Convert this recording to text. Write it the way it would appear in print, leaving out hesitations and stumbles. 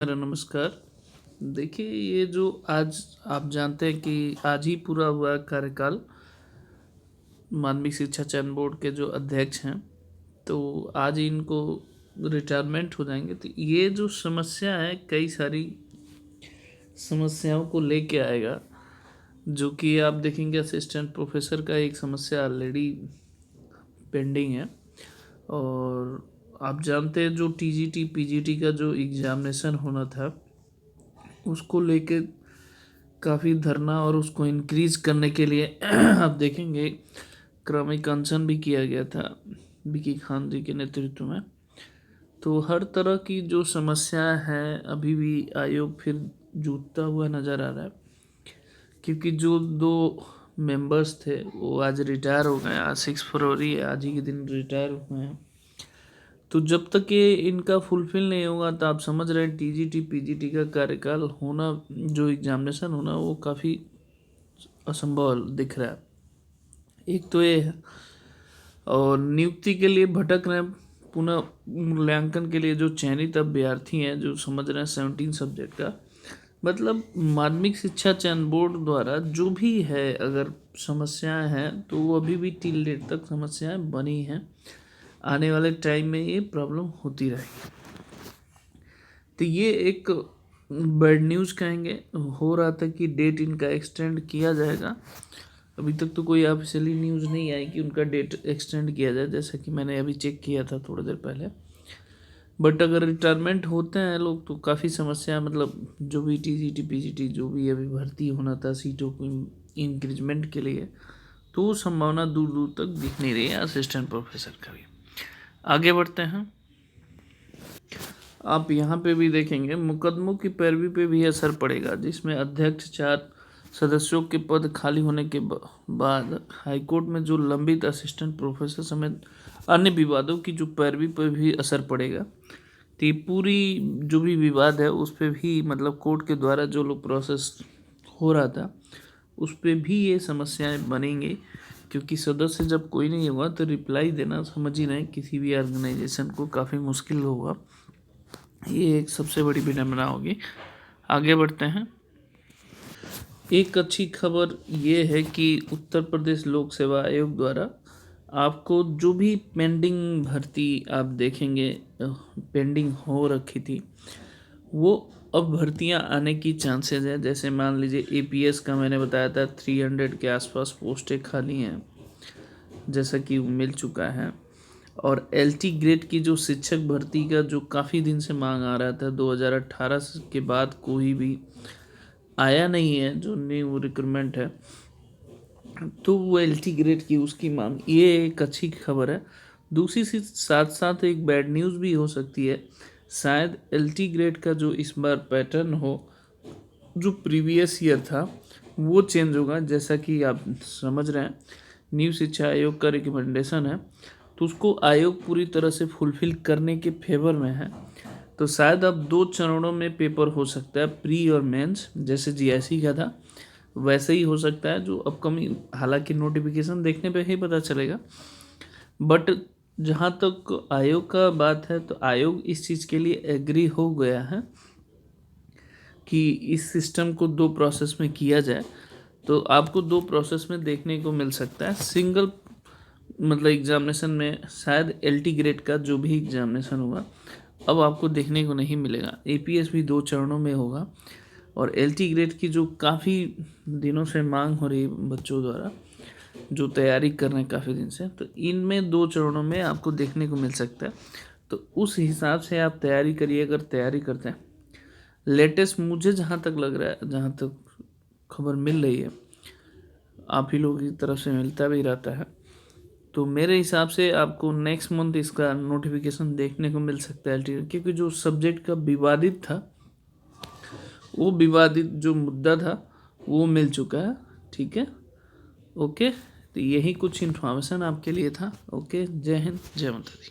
मेरा नमस्कार। देखिए, ये जो आज आप जानते हैं कि आज ही पूरा हुआ कार्यकाल माध्यमिक शिक्षा चयन बोर्ड के जो अध्यक्ष हैं, तो आज ही इनको रिटायरमेंट हो जाएंगे। तो ये जो समस्या है, कई सारी समस्याओं को लेके आएगा, जो कि आप देखेंगे असिस्टेंट प्रोफेसर का एक समस्या ऑलरेडी पेंडिंग है। और आप जानते हैं जो टीजीटी पीजीटी का जो एग्जामिनेशन होना था, उसको लेके काफ़ी धरना और उसको इंक्रीज करने के लिए आप देखेंगे क्रमिक अनशन भी किया गया था विकी खान जी के नेतृत्व में। तो हर तरह की जो समस्या है, अभी भी आयोग फिर जूझता हुआ नज़र आ रहा है, क्योंकि जो दो मेंबर्स थे वो आज रिटायर हो गए। आज 6 फरवरी है, आज ही के दिन रिटायर हुए हैं। तो जब तक ये इनका फुलफिल नहीं होगा, तो आप समझ रहे हैं टीजीटी पीजीटी का कार्यकाल होना, जो एग्जामिनेशन होना, वो काफ़ी असंभव दिख रहा है। एक तो ये है, और नियुक्ति के लिए भटक रहे हैं। पुनः मूल्यांकन के लिए जो चयनित अभ्यर्थी हैं, जो समझ रहे हैं 17 सब्जेक्ट का, मतलब माध्यमिक शिक्षा चयन बोर्ड द्वारा जो भी है, अगर समस्याएं हैं तो वो अभी भी टिल डेट तक समस्याएं बनी हैं। आने वाले टाइम में ये प्रॉब्लम होती रहेगी। तो ये एक बैड न्यूज़ कहेंगे। हो रहा था कि डेट इनका एक्सटेंड किया जाएगा। अभी तक तो कोई ऑफिशियली न्यूज़ नहीं आई कि उनका डेट एक्सटेंड किया जाए, जैसा कि मैंने अभी चेक किया था थोड़ी देर पहले। बट अगर रिटायरमेंट होते हैं लोग, तो काफ़ी समस्या, मतलब जो भी टीजीटी पीजीटी जो भी अभी भर्ती होना था सीटों को इंक्रीजमेंट के लिए, तो संभावना दूर दूर तक दिख नहीं रही है असिस्टेंट प्रोफेसर का भी। आगे बढ़ते हैं। आप यहाँ पे भी देखेंगे मुकदमों की पैरवी पे भी असर पड़ेगा, जिसमें अध्यक्ष 4 सदस्यों के पद खाली होने के बाद हाईकोर्ट में जो लंबित असिस्टेंट प्रोफेसर समेत अन्य विवादों की जो पैरवी पर भी असर पड़ेगा। तो ये पूरी जो भी विवाद है उस पर भी, मतलब कोर्ट के द्वारा जो लोग प्रोसेस हो रहा था, उस पर भी ये समस्याएं बनेंगी। क्योंकि सदस्य जब कोई नहीं होगा, तो रिप्लाई देना समझ ही रहे किसी भी ऑर्गेनाइजेशन को काफ़ी मुश्किल होगा। ये एक सबसे बड़ी विडंबना होगी। आगे बढ़ते हैं। एक अच्छी खबर ये है कि उत्तर प्रदेश लोक सेवा आयोग द्वारा आपको जो भी पेंडिंग भर्ती आप देखेंगे पेंडिंग हो रखी थी, वो अब भर्तियां आने की चांसेस है। जैसे मान लीजिए एपीएस का मैंने बताया था 300 के आसपास पोस्टें खाली हैं, जैसा कि मिल चुका है। और एलटी ग्रेड की जो शिक्षक भर्ती का जो काफ़ी दिन से मांग आ रहा था, 2018 के बाद कोई भी आया नहीं है जो न्यू रिक्रूटमेंट है, तो वो एलटी ग्रेड की उसकी मांग, ये एक अच्छी खबर है। दूसरी से साथ साथ एक बैड न्यूज़ भी हो सकती है। शायद एलटी ग्रेड का जो इस बार पैटर्न हो, जो प्रीवियस ईयर था वो चेंज होगा। जैसा कि आप समझ रहे हैं न्यू शिक्षा आयोग का रिकमेंडेशन है, तो उसको आयोग पूरी तरह से फुलफिल करने के फेवर में है। तो शायद अब 2 चरणों में पेपर हो सकता है, प्री और मेंस, जैसे जीआईसी का था वैसे ही हो सकता है जो अपकमिंग। हालांकि नोटिफिकेशन देखने पे ही पता चलेगा। बट जहाँ तक आयोग का बात है, तो आयोग इस चीज़ के लिए एग्री हो गया है कि इस सिस्टम को 2 प्रोसेस में किया जाए। तो आपको 2 प्रोसेस में देखने को मिल सकता है। सिंगल मतलब एग्जामिनेशन में शायद एलटी ग्रेड का जो भी एग्जामिनेशन होगा अब आपको देखने को नहीं मिलेगा। एपीएस भी 2 चरणों में होगा। और एलटी ग्रेड की जो काफ़ी दिनों से मांग हो रही है बच्चों द्वारा, जो तैयारी कर रहे हैं काफ़ी दिन से, तो इनमें 2 चरणों में आपको देखने को मिल सकता है। तो उस हिसाब से आप तैयारी करिए, अगर तैयारी करते हैं। लेटेस्ट मुझे जहाँ तक लग रहा है, जहाँ तक खबर मिल रही है, आप ही लोगों की तरफ से मिलता भी रहता है, तो मेरे हिसाब से आपको नेक्स्ट मंथ इसका नोटिफिकेशन देखने को मिल सकता है। क्योंकि जो सब्जेक्ट का विवादित था, वो विवादित जो मुद्दा था वो मिल चुका है। ठीक है, ओके। तो यही कुछ इन्फॉर्मेशन आपके लिए था। ओके, जय हिंद, जय माता दी।